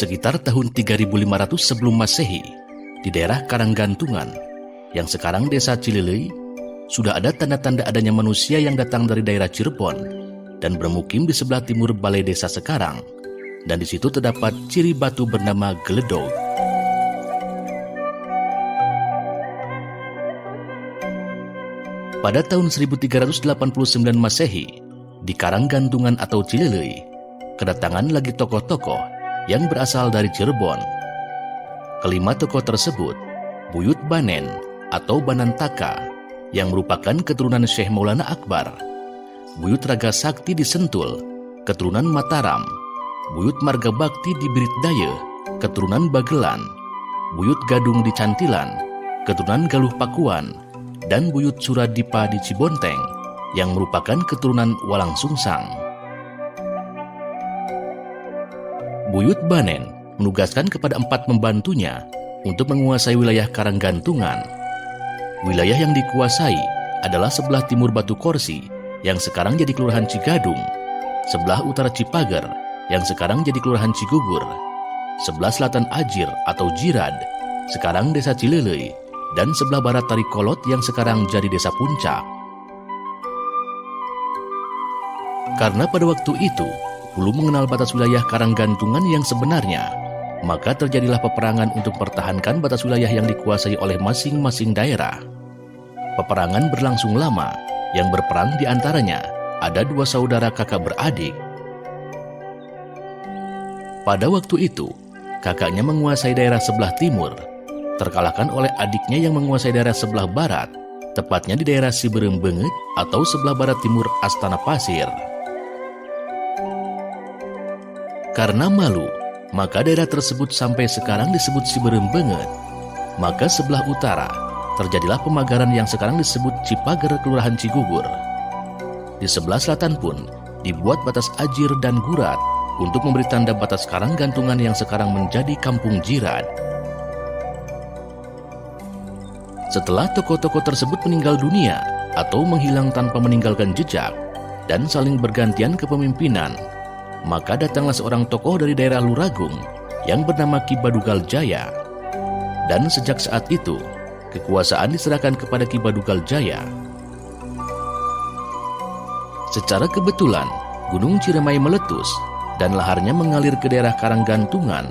Sekitar tahun 3500 sebelum Masehi, di daerah Karanggantungan, yang sekarang desa Cilelei, sudah ada tanda-tanda adanya manusia yang datang dari daerah Cirebon dan bermukim di sebelah timur balai desa sekarang, dan di situ terdapat ciri batu bernama Geledog. Pada tahun 1389 Masehi, di Karanggantungan atau Cilelei, kedatangan lagi tokoh-tokoh yang berasal dari Cirebon. Kelima tokoh tersebut, Buyut Banen atau Banantaka, yang merupakan keturunan Syekh Maulana Akbar, Buyut Raga Sakti di Sentul, keturunan Mataram, Buyut Marga Bakti di Biritdaya, keturunan Bagelan, Buyut Gadung di Cantilan, keturunan Galuh Pakuan, dan Buyut Suradipa di Cibonteng, yang merupakan keturunan Walang Sungsang. Buyut Banen menugaskan kepada 4 pembantunya untuk menguasai wilayah Karanggantungan. Wilayah yang dikuasai adalah sebelah timur Batu Korsi, yang sekarang jadi Kelurahan Cigadung, sebelah utara Cipager, yang sekarang jadi Kelurahan Cigugur, sebelah selatan Ajir atau Jirad, sekarang Desa Cilelei, dan sebelah barat Tarikolot yang sekarang jadi Desa Puncak. Karena pada waktu itu belum mengenal batas wilayah Karanggantungan yang sebenarnya, maka terjadilah peperangan untuk mempertahankan batas wilayah yang dikuasai oleh masing-masing daerah. Peperangan berlangsung lama, yang berperang di antaranya ada 2 saudara kakak beradik. Pada waktu itu, kakaknya menguasai daerah sebelah timur, terkalahkan oleh adiknya yang menguasai daerah sebelah barat, tepatnya di daerah Siberembenget atau sebelah barat timur Astana Pasir. Karena malu, maka daerah tersebut sampai sekarang disebut Siberembenget. Maka sebelah utara, terjadilah pemagaran yang sekarang disebut Cipager Kelurahan Cigugur. Di sebelah selatan pun, dibuat batas Ajir dan Gurat untuk memberi tanda batas Karanggantungan yang sekarang menjadi Kampung Jirad. Setelah tokoh-tokoh tersebut meninggal dunia atau menghilang tanpa meninggalkan jejak dan saling bergantian kepemimpinan, maka datanglah seorang tokoh dari daerah Luragung yang bernama Ki Badugal Jaya. Dan sejak saat itu, kekuasaan diserahkan kepada Ki Badugal Jaya. Secara kebetulan, Gunung Ciremai meletus dan laharnya mengalir ke daerah Karanggantungan,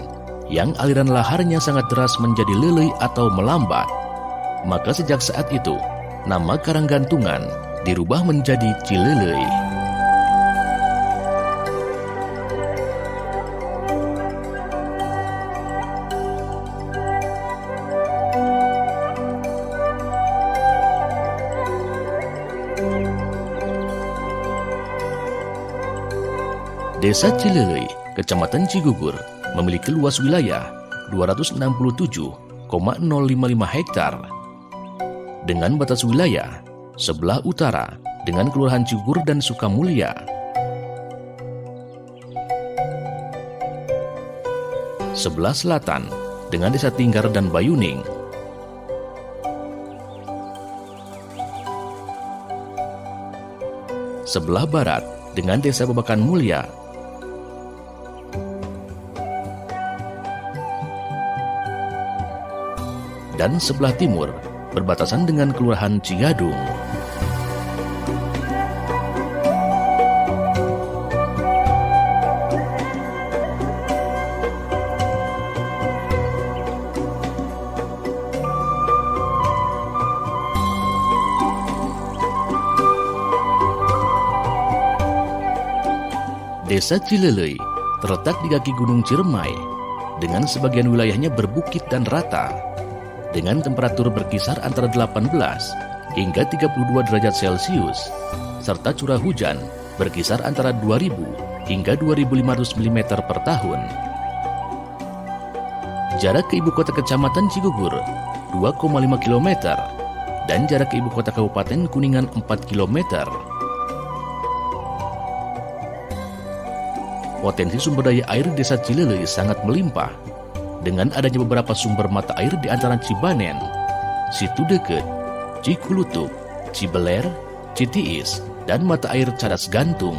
yang aliran laharnya sangat deras menjadi lelei atau melambat. Maka sejak saat itu, nama Karanggantungan dirubah menjadi Cilelei. Desa Cilelei, Kecamatan Cigugur, memiliki luas wilayah 267,055 hektar. Dengan batas wilayah, sebelah utara dengan Kelurahan Cigugur dan Sukamulya, sebelah selatan dengan Desa Tinggar dan Bayuning, sebelah barat dengan Desa Babakan Mulya, dan sebelah timur berbatasan dengan Kelurahan Cigadung. Desa Cilelei terletak di kaki Gunung Ciremai, dengan sebagian wilayahnya berbukit dan rata, dengan temperatur berkisar antara 18 hingga 32 derajat Celcius, serta curah hujan berkisar antara 2000 hingga 2500 mm per tahun. Jarak ke ibu kota kecamatan Cigugur 2,5 km dan jarak ke ibu kota Kabupaten Kuningan 4 km. Potensi sumber daya air Desa Cilelei sangat melimpah, dengan adanya beberapa sumber mata air di antara Cibanen, Situ Deket, Cikulutuk, Cibeler, Citiis, dan mata air Cadas Gantung.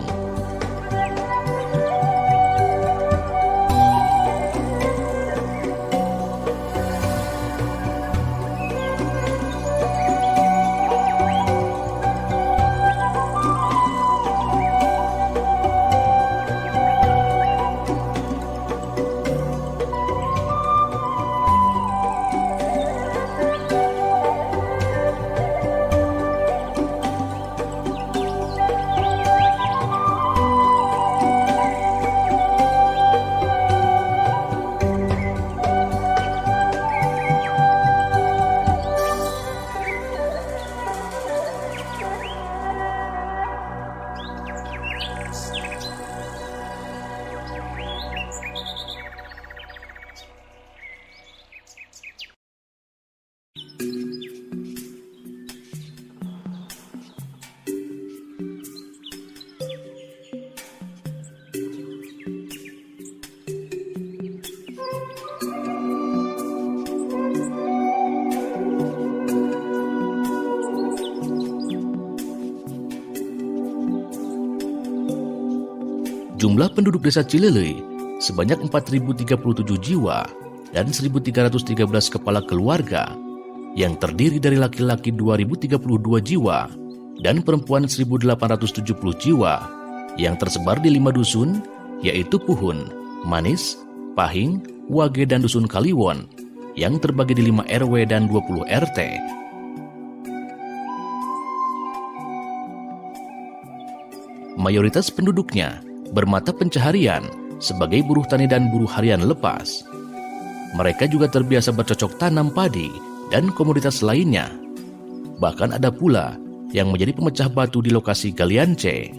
Jumlah penduduk desa Cilelei sebanyak 4.037 jiwa dan 1.313 kepala keluarga yang terdiri dari laki-laki 2.032 jiwa dan perempuan 1.870 jiwa yang tersebar di 5 dusun, yaitu Puhun, Manis, Pahing, Wage, dan Dusun Kaliwon yang terbagi di 5 RW dan 20 RT. Mayoritas penduduknya bermata pencaharian sebagai buruh tani dan buruh harian lepas. Mereka juga terbiasa bercocok tanam padi dan komoditas lainnya. Bahkan ada pula yang menjadi pemecah batu di lokasi galian C.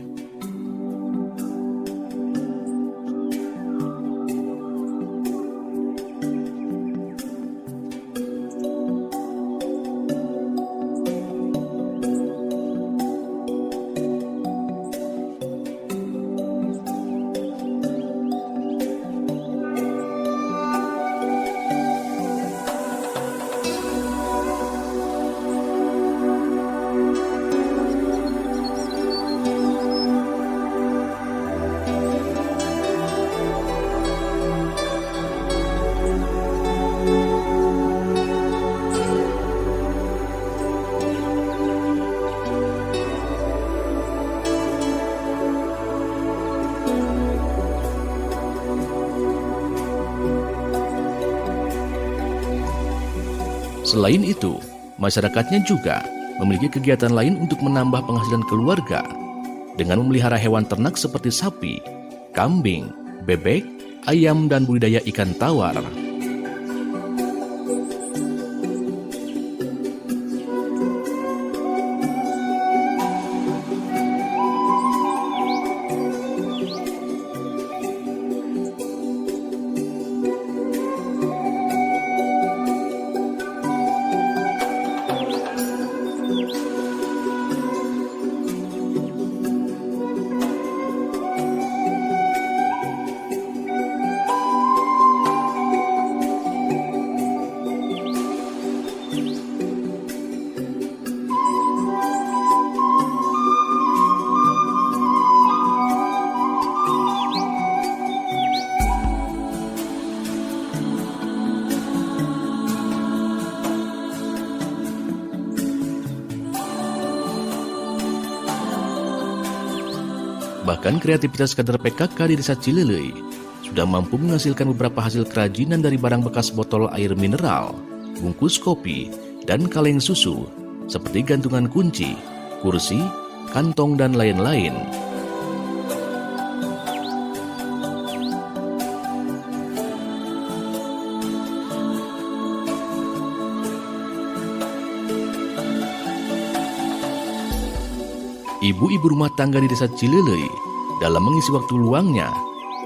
Selain itu, masyarakatnya juga memiliki kegiatan lain untuk menambah penghasilan keluarga dengan memelihara hewan ternak seperti sapi, kambing, bebek, ayam, dan budidaya ikan tawar. Bahkan kreativitas kader PKK di desa Cilelei sudah mampu menghasilkan beberapa hasil kerajinan dari barang bekas botol air mineral, bungkus kopi, dan kaleng susu, seperti gantungan kunci, kursi, kantong, dan lain-lain. Ibu-ibu rumah tangga di desa Cilelei dalam mengisi waktu luangnya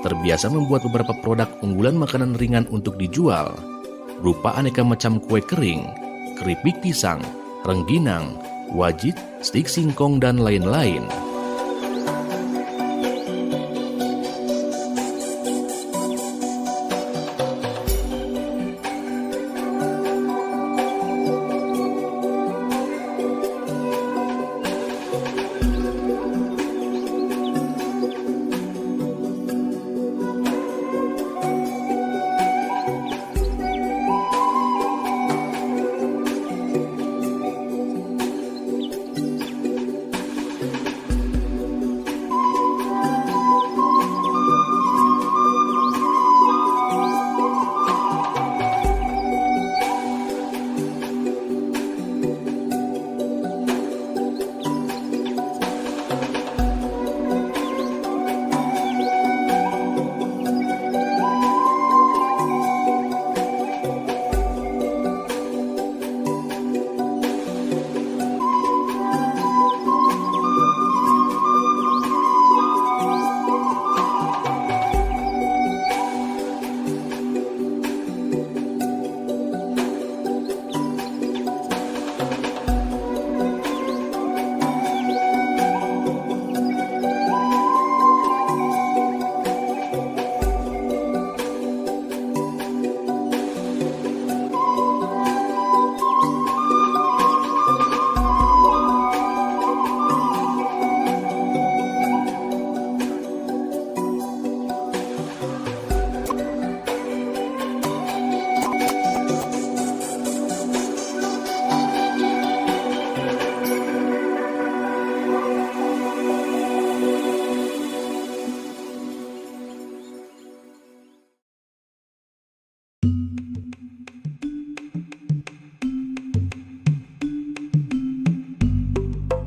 terbiasa membuat beberapa produk unggulan makanan ringan untuk dijual, berupa aneka macam kue kering, keripik pisang, rengginang, wajit, stik singkong, dan lain-lain.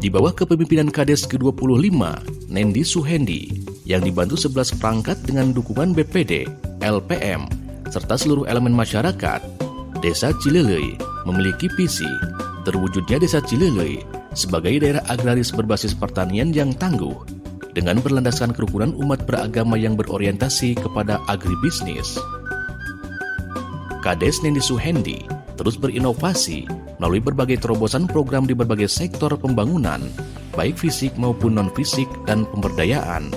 Di bawah kepemimpinan Kades ke-25, Nendi Suhendi, yang dibantu 11 perangkat dengan dukungan BPD, LPM, serta seluruh elemen masyarakat, Desa Cileleuy memiliki visi terwujudnya Desa Cileleuy sebagai daerah agraris berbasis pertanian yang tangguh dengan berlandaskan kerukunan umat beragama yang berorientasi kepada agribisnis. Kades Nendi Suhendi terus berinovasi melalui berbagai terobosan program di berbagai sektor pembangunan, baik fisik maupun non-fisik dan pemberdayaan.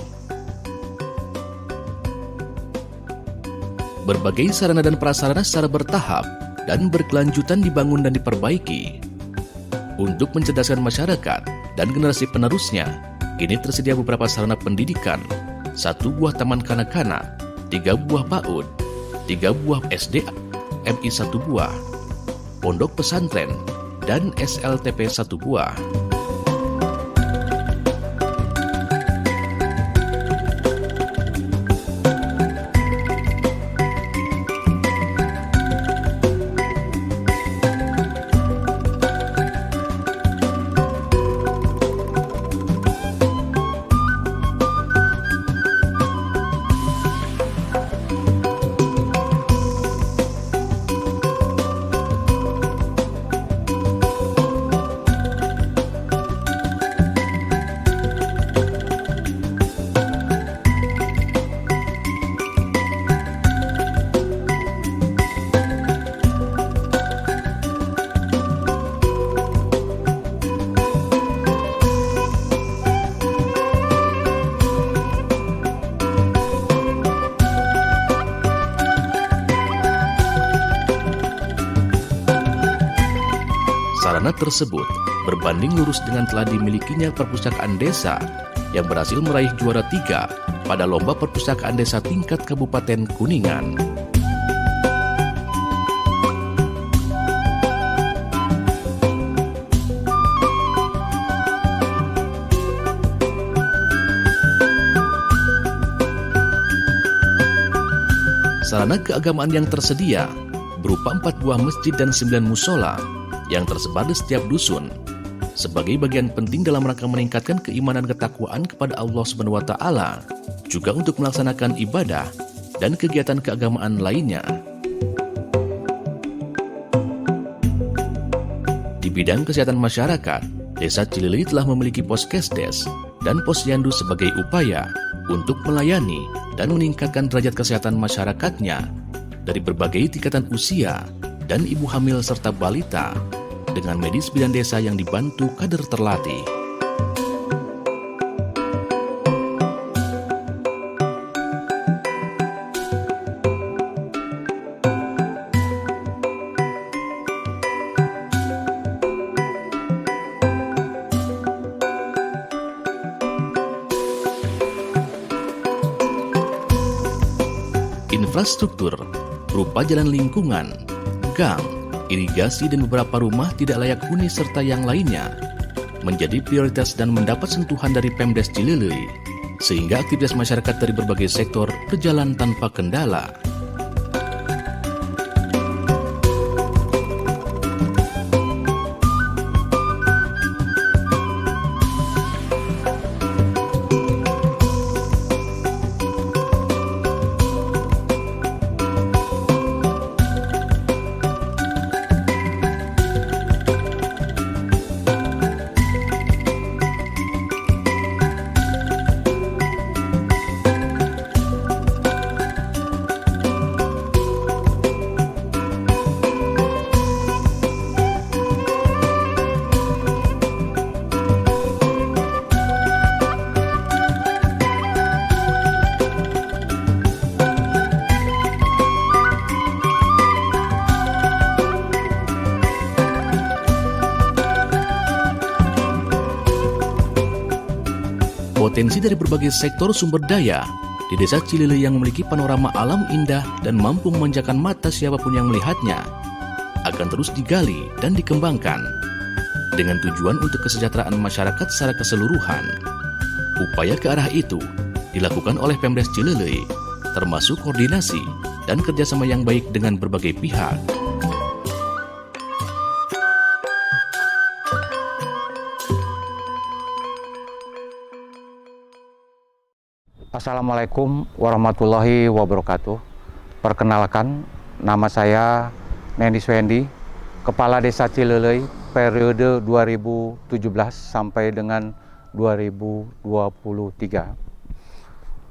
Berbagai sarana dan prasarana secara bertahap dan berkelanjutan dibangun dan diperbaiki. Untuk mencerdaskan masyarakat dan generasi penerusnya, kini tersedia beberapa sarana pendidikan, 1 buah taman kanak-kanak, 3 buah PAUD, 3 buah SD, MI 1 buah, pondok pesantren, dan SLTP 1 buah. Sarana tersebut berbanding lurus dengan telah dimilikinya perpustakaan desa yang berhasil meraih juara 3 pada Lomba Perpustakaan Desa tingkat Kabupaten Kuningan. Sarana keagamaan yang tersedia berupa 4 buah masjid dan 9 musola yang tersebar di setiap dusun, sebagai bagian penting dalam rangka meningkatkan keimanan ketakwaan kepada Allah SWT, juga untuk melaksanakan ibadah dan kegiatan keagamaan lainnya. Di bidang kesehatan masyarakat, Desa Cileleuy telah memiliki Poskesdes dan Posyandu sebagai upaya untuk melayani dan meningkatkan derajat kesehatan masyarakatnya dari berbagai tingkatan usia dan ibu hamil serta balita, dengan medis bidan desa yang dibantu kader terlatih. Infrastruktur berupa jalan lingkungan, gang, irigasi dan beberapa rumah tidak layak huni serta yang lainnya menjadi prioritas dan mendapat sentuhan dari Pemdes Cileleuy, sehingga aktivitas masyarakat dari berbagai sektor berjalan tanpa kendala. Potensi dari berbagai sektor sumber daya di Desa Cileleuy yang memiliki panorama alam indah dan mampu memanjakan mata siapapun yang melihatnya akan terus digali dan dikembangkan dengan tujuan untuk kesejahteraan masyarakat secara keseluruhan. Upaya ke arah itu dilakukan oleh Pemdes Cileleuy, termasuk koordinasi dan kerjasama yang baik dengan berbagai pihak. Assalamualaikum warahmatullahi wabarakatuh. Perkenalkan, nama saya Nendi Swendi, Kepala Desa Cilelei periode 2017 sampai dengan 2023.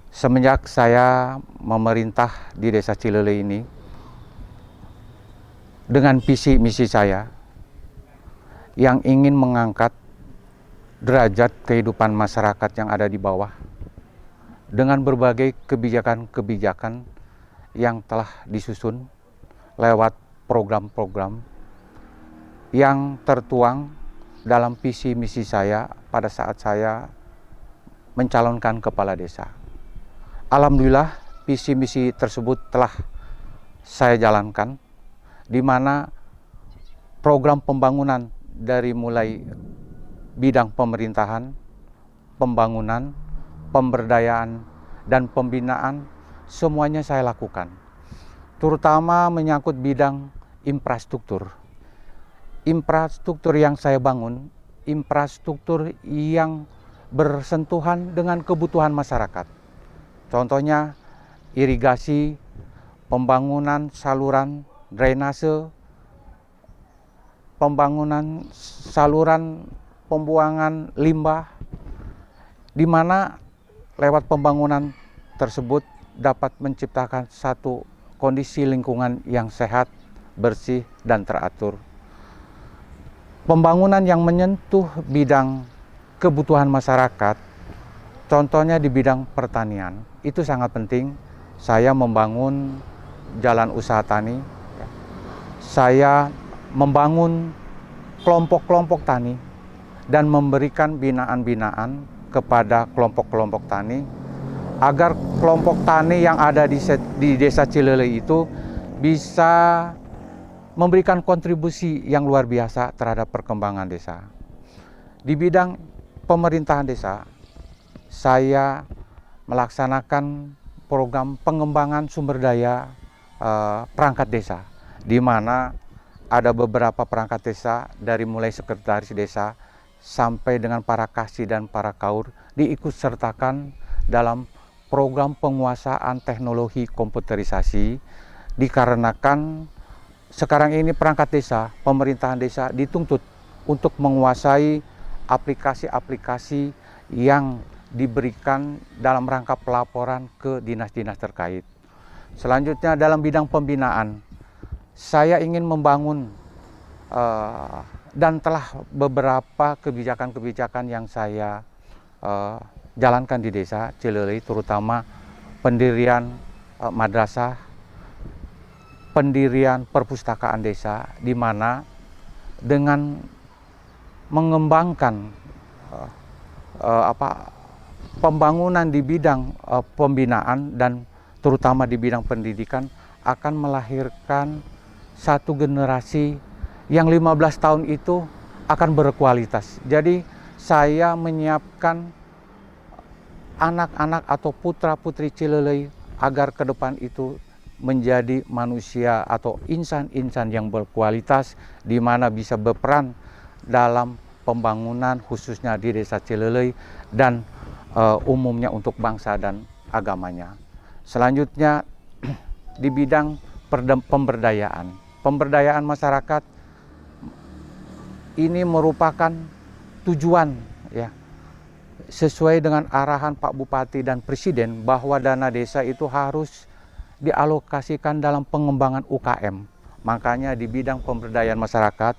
Semenjak saya memerintah di Desa Cilelei ini, dengan visi misi saya yang ingin mengangkat derajat kehidupan masyarakat yang ada di bawah dengan berbagai kebijakan-kebijakan yang telah disusun lewat program-program yang tertuang dalam visi misi saya pada saat saya mencalonkan kepala desa. Alhamdulillah visi misi tersebut telah saya jalankan, di mana program pembangunan dari mulai bidang pemerintahan, pembangunan, pemberdayaan, dan pembinaan semuanya saya lakukan, terutama menyangkut bidang infrastruktur. Infrastruktur yang saya bangun, infrastruktur yang bersentuhan dengan kebutuhan masyarakat. Contohnya irigasi, pembangunan saluran drainase, pembangunan saluran pembuangan limbah, di mana lewat pembangunan tersebut dapat menciptakan satu kondisi lingkungan yang sehat, bersih, dan teratur. Pembangunan yang menyentuh bidang kebutuhan masyarakat, contohnya di bidang pertanian, itu sangat penting. Saya membangun jalan usaha tani, saya membangun kelompok-kelompok tani, dan memberikan binaan-binaan kepada kelompok-kelompok tani, agar kelompok tani yang ada di Desa Cilelei itu bisa memberikan kontribusi yang luar biasa terhadap perkembangan desa. Di bidang pemerintahan desa, saya melaksanakan program pengembangan sumber daya perangkat desa, di mana ada beberapa perangkat desa dari mulai sekretaris desa sampai dengan para kasih dan para kaur diikut sertakan dalam program penguasaan teknologi komputerisasi, dikarenakan sekarang ini perangkat desa, pemerintahan desa dituntut untuk menguasai aplikasi-aplikasi yang diberikan dalam rangka pelaporan ke dinas-dinas terkait. Selanjutnya dalam bidang pembinaan, saya ingin membangun dan telah beberapa kebijakan-kebijakan yang saya jalankan di Desa Cilelei, terutama pendirian madrasah, pendirian perpustakaan desa, di mana dengan mengembangkan pembangunan di bidang pembinaan dan terutama di bidang pendidikan akan melahirkan satu generasi yang 15 tahun itu akan berkualitas. Jadi saya menyiapkan anak-anak atau putra-putri Cilelei agar ke depan itu menjadi manusia atau insan-insan yang berkualitas, di mana bisa berperan dalam pembangunan khususnya di Desa Cilelei dan umumnya untuk bangsa dan agamanya. Selanjutnya di bidang pemberdayaan masyarakat, ini merupakan tujuan ya, sesuai dengan arahan Pak Bupati dan Presiden bahwa dana desa itu harus dialokasikan dalam pengembangan UKM. Makanya di bidang pemberdayaan masyarakat,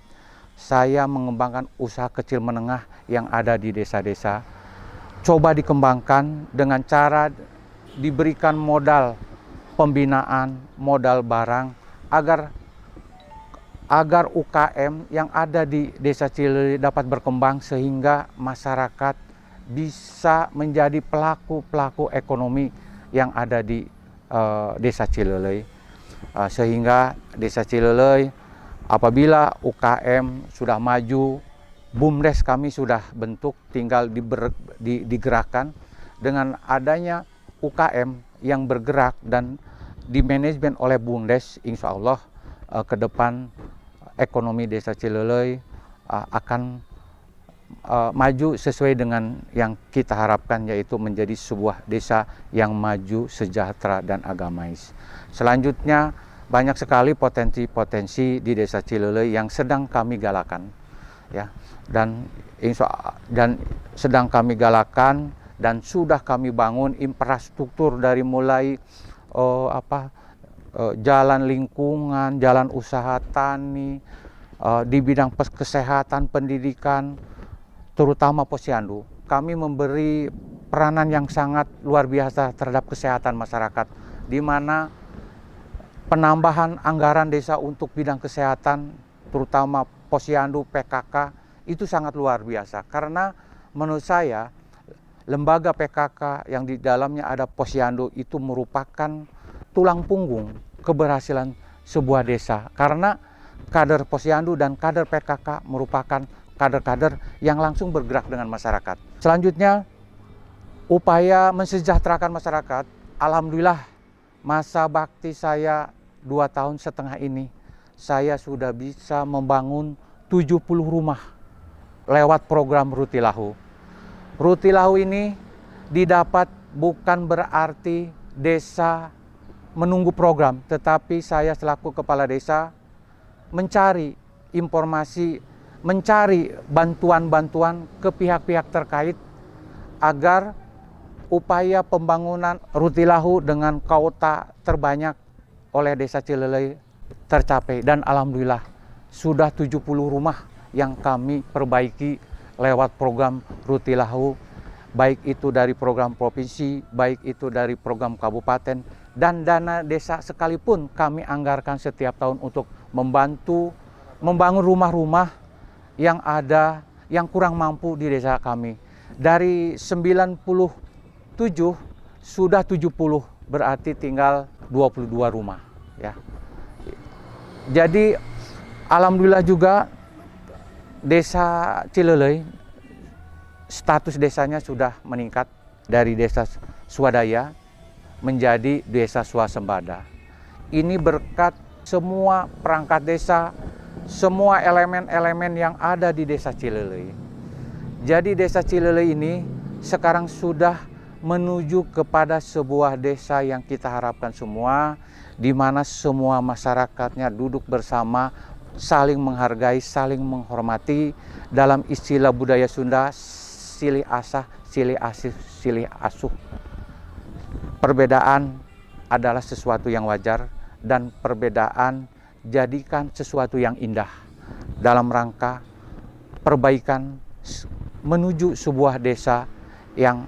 saya mengembangkan usaha kecil menengah yang ada di desa-desa. Coba dikembangkan dengan cara diberikan modal pembinaan, modal barang, agar UKM yang ada di Desa Cilelei dapat berkembang sehingga masyarakat bisa menjadi pelaku-pelaku ekonomi yang ada di Desa Cilelei. Sehingga Desa Cilelei apabila UKM sudah maju, BUMDes kami sudah bentuk, tinggal digerakkan. Dengan adanya UKM yang bergerak dan dimanajemen oleh BUMDes, insya Allah ke depan ekonomi Desa Cilelei akan maju sesuai dengan yang kita harapkan, yaitu menjadi sebuah desa yang maju, sejahtera, dan agamais. Selanjutnya, banyak sekali potensi-potensi di Desa Cilelei yang sedang kami galakan, ya, dan sedang kami galakan dan sudah kami bangun infrastruktur dari mulai jalan lingkungan, jalan usaha tani, di bidang kesehatan, pendidikan, terutama posyandu. Kami memberi peranan yang sangat luar biasa terhadap kesehatan masyarakat, di mana penambahan anggaran desa untuk bidang kesehatan, terutama posyandu, PKK, itu sangat luar biasa. Karena menurut saya, lembaga PKK yang di dalamnya ada posyandu itu merupakan tulang punggung keberhasilan sebuah desa. Karena kader posyandu dan kader PKK merupakan kader-kader yang langsung bergerak dengan masyarakat. Selanjutnya, upaya mensejahterakan masyarakat. Alhamdulillah, masa bakti saya 2,5 tahun ini, saya sudah bisa membangun 70 rumah lewat program Rutilahu. Rutilahu ini didapat bukan berarti desa menunggu program, tetapi saya selaku kepala desa mencari informasi, mencari bantuan-bantuan ke pihak-pihak terkait agar upaya pembangunan Rutilahu dengan kuota terbanyak oleh Desa Cilelei tercapai. Dan alhamdulillah sudah 70 rumah yang kami perbaiki lewat program Rutilahu, baik itu dari program provinsi, baik itu dari program kabupaten, dan dana desa sekalipun kami anggarkan setiap tahun untuk membantu membangun rumah-rumah yang ada yang kurang mampu di desa kami. Dari 97 sudah 70, berarti tinggal 22 rumah, ya. Jadi alhamdulillah juga Desa Cilelei status desanya sudah meningkat dari desa swadaya menjadi desa swasembada. Ini berkat semua perangkat desa, semua elemen-elemen yang ada di Desa Cilelei. Jadi Desa Cilelei ini sekarang sudah menuju kepada sebuah desa yang kita harapkan semua, di mana semua masyarakatnya duduk bersama, saling menghargai, saling menghormati. Dalam istilah budaya Sunda, silih asah, silih asih, silih asuh. Perbedaan adalah sesuatu yang wajar, dan perbedaan jadikan sesuatu yang indah dalam rangka perbaikan menuju sebuah desa yang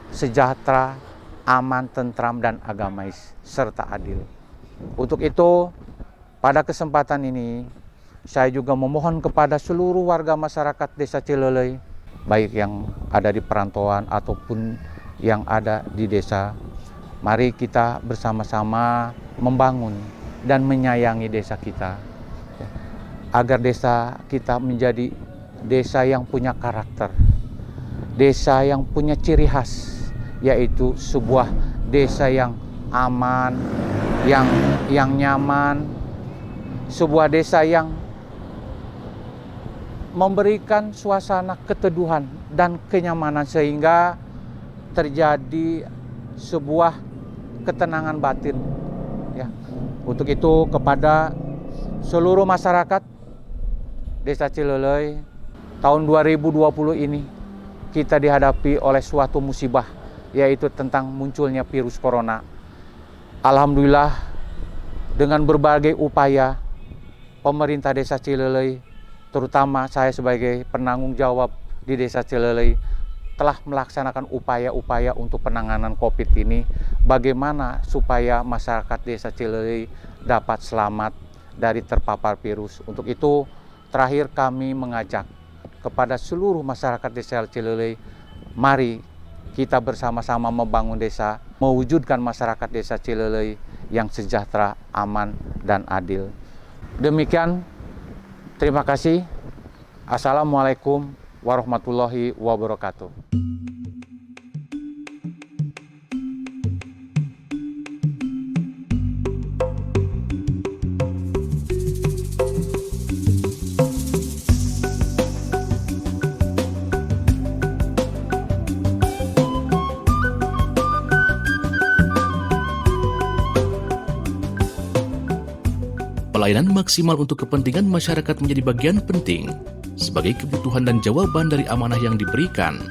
sejahtera, aman, tentram, dan agamais, serta adil. Untuk itu, pada kesempatan ini, saya juga memohon kepada seluruh warga masyarakat Desa Cilelei, baik yang ada di perantauan ataupun yang ada di desa, mari kita bersama-sama membangun dan menyayangi desa kita, agar desa kita menjadi desa yang punya karakter, desa yang punya ciri khas, yaitu sebuah desa yang aman, yang nyaman, sebuah desa yang memberikan suasana keteduhan dan kenyamanan sehingga terjadi sebuah ketenangan batin, ya. Untuk itu, kepada seluruh masyarakat Desa Cilelei, tahun 2020 ini kita dihadapi oleh suatu musibah, yaitu tentang munculnya virus corona. Alhamdulillah, dengan berbagai upaya pemerintah Desa Cilelei, terutama saya sebagai penanggung jawab di Desa Cilelei, telah melaksanakan upaya-upaya untuk penanganan COVID ini, bagaimana supaya masyarakat Desa Cilelei dapat selamat dari terpapar virus. Untuk itu, terakhir kami mengajak kepada seluruh masyarakat Desa Cilelei, mari kita bersama-sama membangun desa, mewujudkan masyarakat Desa Cilelei yang sejahtera, aman, dan adil. Demikian, terima kasih. Assalamualaikum warahmatullahi wabarakatuh. pelayanan maksimal untuk kepentingan masyarakat menjadi bagian penting sebagai kebutuhan dan jawaban dari amanah yang diberikan.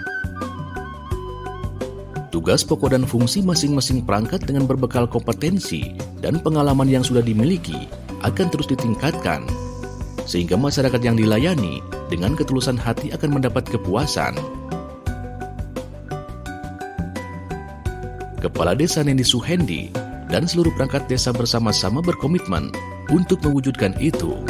Tugas pokok dan fungsi masing-masing perangkat dengan berbekal kompetensi dan pengalaman yang sudah dimiliki akan terus ditingkatkan, sehingga masyarakat yang dilayani dengan ketulusan hati akan mendapat kepuasan. Kepala Desa Nendi Suhendi dan seluruh perangkat desa bersama-sama berkomitmen untuk mewujudkan itu.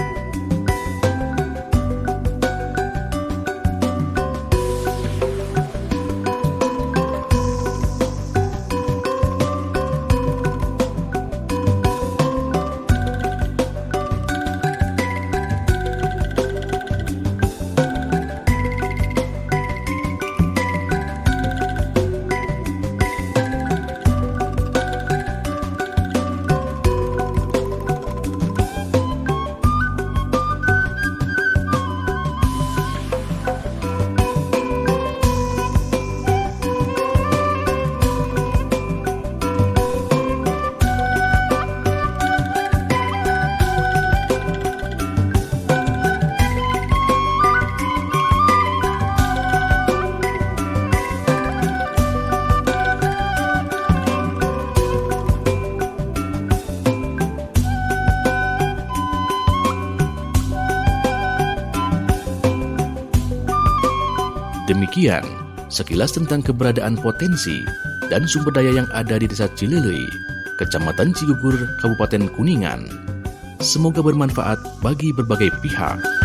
Demikian sekilas tentang keberadaan potensi dan sumber daya yang ada di Desa Cilelei, Kecamatan Cigugur, Kabupaten Kuningan. Semoga bermanfaat bagi berbagai pihak.